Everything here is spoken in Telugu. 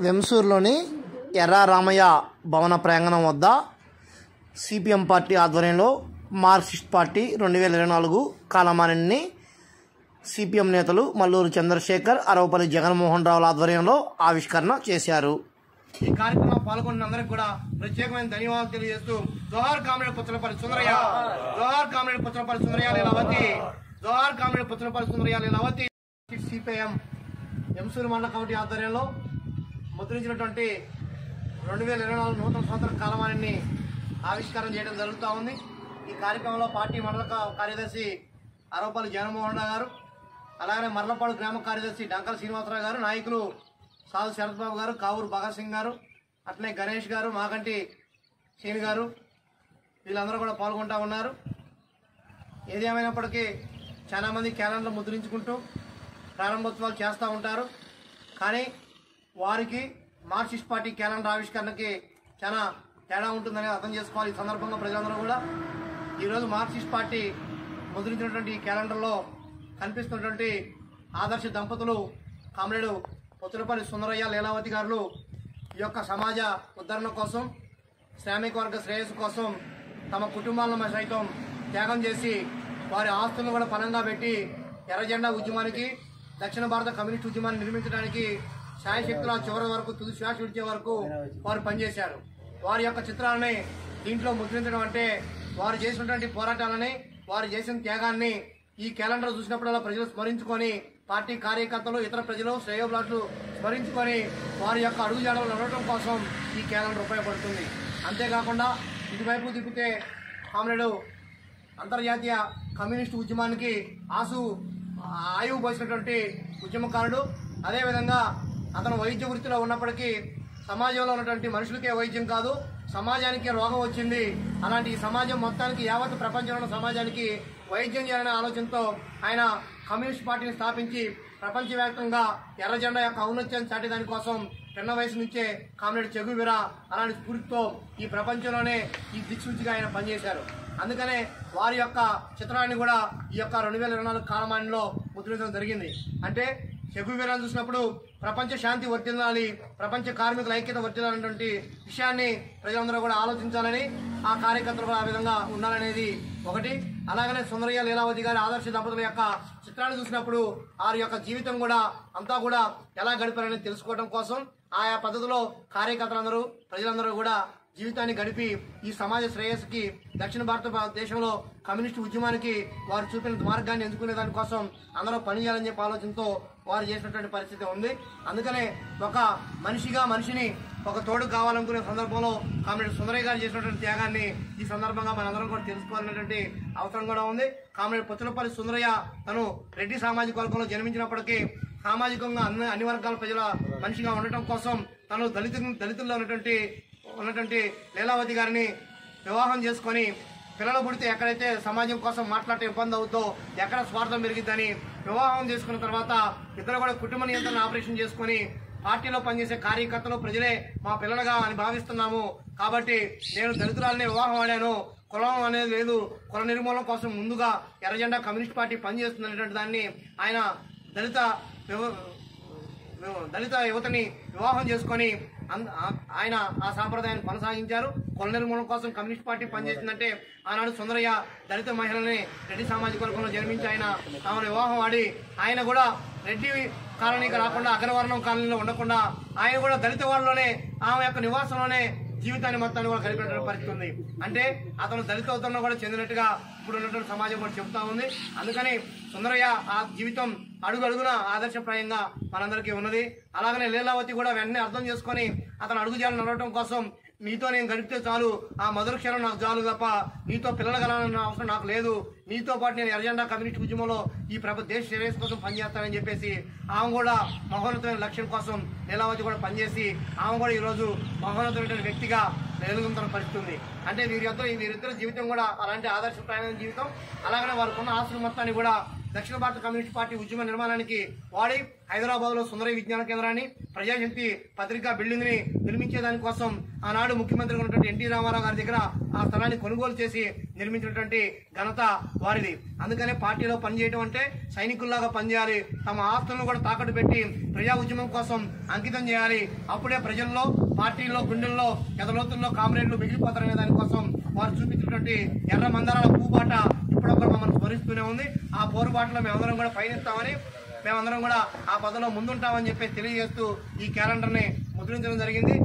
వెంసూరులోని ఎర్ర రామయ్య భవన ప్రాంగణం వద్ద సిపిఎం పార్టీ ఆధ్వర్యంలో మార్క్సిస్ట్ పార్టీ 2024 కాలమానాన్ని సిపిఎం నేతలు మల్లూరు చంద్రశేఖర్, అరవపల్లి జగన్మోహన్ రావుల ఆధ్వర్యంలో ఆవిష్కరణ చేశారు. ఈ కార్యక్రమంలో పాల్గొన్న అందరికి కూడా ప్రత్యేకమైన ధన్యవాదాలు తెలియజేస్తూ జోహార్ కామ్రేడ్ పుచ్చలపల్లి సుందరయ్య, జోహార్ కామ్రేడ్ పుచ్చలపల్లి సుందరయ్య లీలావతి, జోహార్ కామ్రేడ్ పుచ్చలపల్లి సుందరయ్య లీలావతి. సిపిఎం వెంసూరు మండల కమిటీ ఆధ్వర్యంలో ముద్రించినటువంటి 2024 నూతన సంవత్సర కాలమానాన్ని ఆవిష్కరణ చేయడం జరుగుతూ ఉంది. ఈ కార్యక్రమంలో పార్టీ మండల కార్యదర్శి అరవపల్లి జగన్మోహన్ రావు గారు, అలాగే మర్లపాడు గ్రామ కార్యదర్శి డంకల శ్రీనివాసరావు గారు, నాయకులు సాధు శరత్ బాబు గారు, కావూరు భగత్ సింగ్ గారు, అట్లే గణేష్ గారు, మాగంటి శ్రీని గారు, వీళ్ళందరూ కూడా పాల్గొంటూ ఉన్నారు. ఏది ఏమైనప్పటికీ చాలామంది క్యాలెండర్ ముద్రించుకుంటూ ప్రారంభోత్సవాలు చేస్తూ ఉంటారు. కానీ వారికి మార్క్సిస్ట్ పార్టీ క్యాలెండర్ ఆవిష్కరణకి చాలా తేడా ఉంటుందని అర్థం చేసుకోవాలి. ఈ సందర్భంగా ప్రజలందరూ కూడా ఈరోజు మార్క్సిస్ట్ పార్టీ ముద్రించినటువంటి ఈ క్యాలెండర్లో కనిపిస్తున్నటువంటి ఆదర్శ దంపతులు కామ్రేడు పుచ్చలపల్లి సుందరయ్య లీలావతి గారు ఈ యొక్క సమాజ ఉద్ధరణ కోసం, శ్రామిక వర్గ శ్రేయస్సు కోసం తమ కుటుంబాలను సైతం త్యాగం చేసి వారి ఆస్తులను కూడా పణంగా పెట్టి ఎర్ర జెండా ఉద్యమానికి, దక్షిణ భారత కమ్యూనిస్ట్ ఉద్యమాన్ని నిర్మించడానికి శాయశక్తుల చివరి వరకు, తుది శ్వాస విడిచే వరకు వారు పనిచేశారు. వారి యొక్క చిత్రాలని దీంట్లో ముద్రించడం అంటే వారు చేసినటువంటి పోరాటాలని, వారు చేసిన త్యాగాన్ని ఈ క్యాలెండర్ చూసినప్పుడల్లా ప్రజలు స్మరించుకొని, పార్టీ కార్యకర్తలు, ఇతర ప్రజలు, శ్రేయోభిలాషులు స్మరించుకొని వారి యొక్క అడుగుజాడలు నడవడం కోసం ఈ క్యాలెండర్ ఉపయోగపడుతుంది. అంతేకాకుండా ఇటువైపు తిప్పితే కామ్రేడు అంతర్జాతీయ కమ్యూనిస్టు ఉద్యమానికి ఆయువు పోసినటువంటి ఉద్యమకారుడు. అదేవిధంగా అతను వైద్య వృత్తిలో ఉన్నప్పటికీ సమాజంలో ఉన్నటువంటి మనుషులకే వైద్యం కాదు, సమాజానికి రోగం వచ్చింది, అలాంటి ఈ సమాజం మొత్తానికి, యావత్ ప్రపంచంలో ఉన్న సమాజానికి వైద్యం చేయాలనే ఆలోచనతో ఆయన కమ్యూనిస్ట్ పార్టీని స్థాపించి ప్రపంచవ్యాప్తంగా ఎర్ర జెండా యొక్క ఔన్నత్యాన్ని చాటేదాని కోసం చిన్న వయసు నుంచే కామ్రేడ్ చెగువీరా అలాంటి స్ఫూర్తితో ఈ ప్రపంచంలోనే ఈ దిక్సూచిగా ఆయన పనిచేశారు. అందుకనే వారి యొక్క చిత్రాన్ని కూడా ఈ యొక్క 2024 కాలమానంలో ముద్రించడం జరిగింది. అంటే చెగువీరాన్ని చూసినప్పుడు ప్రపంచ శాంతి వర్ధిల్లాలి, ప్రపంచ కార్మికుల ఐక్యత వర్ధిల్లాలనేటువంటి విషయాన్ని ప్రజలందరూ కూడా ఆలోచించాలని, ఆ కార్యకర్తలు ఆ విధంగా ఉండాలనేది ఒకటి. అలాగనే సుందరయ్య లీలావతి గారి ఆదర్శ దంపతుల యొక్క చిత్రాన్ని చూసినప్పుడు వారి యొక్క జీవితం కూడా అంతా కూడా ఎలా గడిపారని తెలుసుకోవడం కోసం ఆయా పద్ధతిలో కార్యకర్తలందరూ, ప్రజలందరూ కూడా జీవితాన్ని గడిపి ఈ సమాజ శ్రేయస్సుకి, దక్షిణ భారతదేశంలో కమ్యూనిస్టు ఉద్యమానికి వారు చూపిన మార్గాన్ని ఎంచుకునే దానికోసం అందరూ పనిచేయాలని చెప్పి ఆలోచనతో వారు చేసినటువంటి పరిస్థితి ఉంది. అందుకనే ఒక మనిషిని ఒక తోడు కావాలనుకునే సందర్భంలో కామ్రేడ్ సుందరయ్య గారు చేసినటువంటి త్యాగాన్ని ఈ సందర్భంగా మనందరం కూడా తెలుసుకోవాలనేటువంటి అవసరం కూడా ఉంది. కామ్రేడ్ పుచ్చలపల్లి సుందరయ్య తను రెడ్డి సామాజిక వర్గంలో జన్మించినప్పటికీ సామాజికంగా అన్ని వర్గాల ప్రజల మనిషిగా ఉండటం కోసం తను దళితుల్లో ఉన్నటువంటి లీలావతి గారిని వివాహం చేసుకొని పిల్లలు పుడితే ఎక్కడైతే సమాజం కోసం మాట్లాడే ఇబ్బంది అవుతుందో, ఎక్కడ స్వార్థం పెరిగిద్దని వివాహం చేసుకున్న తర్వాత ఇద్దరు కూడా కుటుంబ నియంత్రణ ఆపరేషన్ చేసుకుని పార్టీలో పనిచేసే కార్యకర్తలు, ప్రజలే మా పిల్లలుగా అని భావిస్తున్నాము, కాబట్టి నేను దళితురాలని వివాహం ఆడాను, కులం అనేది లేదు, కుల నిర్మూలన కోసం ముందుగా ఎర్ర జెండా కమ్యూనిస్ట్ పార్టీ పనిచేస్తుందనేటువంటి దాన్ని ఆయన దళిత యువతని వివాహం చేసుకొని ఆయన ఆ సాంప్రదాయాన్ని కొనసాగించారు. కుల నిర్మూలన కోసం కమ్యూనిస్ట్ పార్టీ పనిచేసిందంటే ఆనాడు సుందరయ్య దళిత మహిళల్ని రెడ్డి సామాజిక వర్గంలో జన్మించి ఆయన ఆమెను వివాహం ఆడి, ఆయన కూడా రెడ్డి కాలనీకి రాకుండా అగ్రవర్ణం కాలనీలో ఉండకుండా ఆయన కూడా దళిత వాళ్ళలోనే ఆమె యొక్క నివాసంలోనే జీవితాన్ని మొత్తాన్ని కూడా గడిపేటువంటి పరిస్థితి ఉంది. అంటే అతను దళిత ఉత్తరంలో కూడా చెందినట్టుగా ఇప్పుడు ఉన్నటువంటి సమాజం కూడా చెబుతా ఉంది. అందుకని సుందరయ్య ఆ జీవితం అడుగున ఆదర్శప్రాయంగా మనందరికీ ఉన్నది. అలాగనే లీలావతి కూడా వెంటనే అర్థం చేసుకొని అతను అడుగుజాలు నడవడం కోసం, నీతో నేను గడిపితే చాలు, ఆ మధుర క్షణం నాకు చాలు తప్ప నీతో పిల్లలు కలగాలన్న అవసరం నాకు లేదు, నీతో పాటు నేను ఎర్ర జెండా కమ్యూనిస్ట్ ఉద్యమంలో ఈ దేశ శ్రేయస్ కోసం పనిచేస్తానని చెప్పేసి ఆమె కూడా మహోన్నతమైన లక్ష్యం కోసం లీలావతి కూడా పనిచేసి ఆమె కూడా ఈరోజు మహోన్నతమైన వ్యక్తిగా వెలుగుతున్న పరిస్థితి ఉంది. అంటే వీరిద్దరు జీవితం కూడా అలాంటి ఆదర్శప్రాయమైన జీవితం. అలాగనే వారికి ఉన్న ఆస్తుల మొత్తాన్ని కూడా దక్షిణ భారత కమ్యూనిస్ట్ పార్టీ ఉద్యమ నిర్మాణానికి వాడి హైదరాబాద్ లో సుందరయ్య విజ్ఞాన కేంద్రాన్ని, ప్రజాశక్తి పత్రికా బిల్డింగ్ ని నిర్మించేదానికోసం ఆనాడు ముఖ్యమంత్రిగా ఉన్నటువంటి ఎన్టీ రామారావు గారి దగ్గర ఆ స్థలాన్ని కొనుగోలు చేసి నిర్మించినటువంటి ఘనత వారిది. అందుకనే పార్టీలో పనిచేయడం అంటే సైనికుల్లాగా పనిచేయాలి, తమ ఆస్తులను కూడా తాకట్టు పెట్టి ప్రజా ఉద్యమం కోసం అంకితం చేయాలి. అప్పుడే ప్రజల్లో, పార్టీల్లో, గుండెల్లో, ఎదలోతుల్లో కామ్రేడ్లు మిగిలిపోతారనే దానికోసం వారు చూపించినటువంటి ఎర్ర మందారాల పూబాట ఇప్పుడొకరు మమ్మల్ని స్మరిస్తూనే ఉంది. ఆ పోరుబాటలో మేమందరం కూడా పయనిస్తామని, మేమందరం కూడా ఆ పదంలో ముందుంటామని చెప్పి తెలియజేస్తూ ఈ క్యాలెండర్ ని ముద్రించడం జరిగింది.